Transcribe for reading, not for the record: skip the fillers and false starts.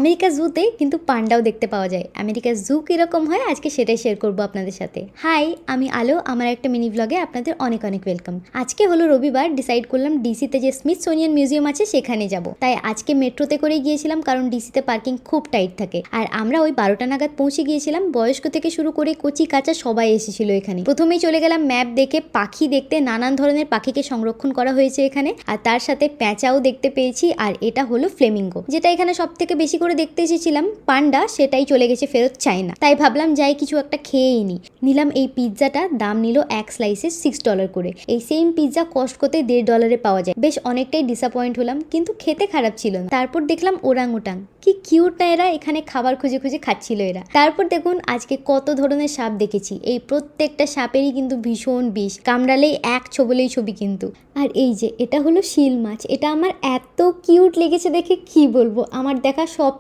America জুতে কিন্তু পান্ডাও দেখতে পাওয়া যায়। আমেরিকার জু কীরকম হয় আজকে সেটাই শেয়ার করবো আপনাদের সাথে। হাই, আমি আলো, আমার একটা মিনি ব্লগে আপনাদের অনেক অনেক ওয়েলকাম। আজকে হলো রবিবার, ডিসাইড করলাম ডিসিতে যে স্মিথসোনিয়ান মিউজিয়াম আছে সেখানে যাব। তাই আজকে মেট্রোতে করেই গিয়েছিলাম, কারণ ডিসিতে পার্কিং খুব টাইট থাকে। আর আমরা ওই 12টা নাগাদ পৌঁছে গিয়েছিলাম। বয়স্ক থেকে শুরু করে কচি কাঁচা সবাই এসেছিল এখানে। প্রথমেই চলে গেলাম ম্যাপ দেখে পাখি দেখতে। নানান ধরনের পাখিকে সংরক্ষণ করা হয়েছে এখানে, আর তার সাথে প্যাঁচাও দেখতে পেয়েছি। আর এটা হলো ফ্লেমিঙ্গো, যেটা এখানে সব থেকে বেশি করে দেখতে এসেছিলাম। পান্ডা সেটাই চলে গেছে ফেরত চায়না। তাই ভাবলাম যাই কিছু একটা খেয়েই নিলাম এই পিৎজাটা। দাম নিল এক স্লাইসে $6 করে। এই সেম পিৎজা কস্টকোতে $1.5 পাওয়া যায়। বেশ অনেকটাই ডিসঅ্যাপয়েন্ট হলাম, কিন্তু খেতে খারাপ ছিল না। তারপর দেখলাম ওরাংউটাং, কি কিউট না এরা, এখানে খাবার খুঁজে খুঁজে খাচ্ছিল এরা। তারপর দেখুন আজকে কত ধরনের সাপ দেখেছি। এই প্রত্যেকটা সাপেরই কিন্তু ভীষণ বিষ, কামড়ালেই এক ছোবলেই ছবি কিন্তু। আর এই যে এটা হলো শিল মাছ, এটা আমার এত কিউট লেগেছে দেখে কি বলবো। আমার দেখা সব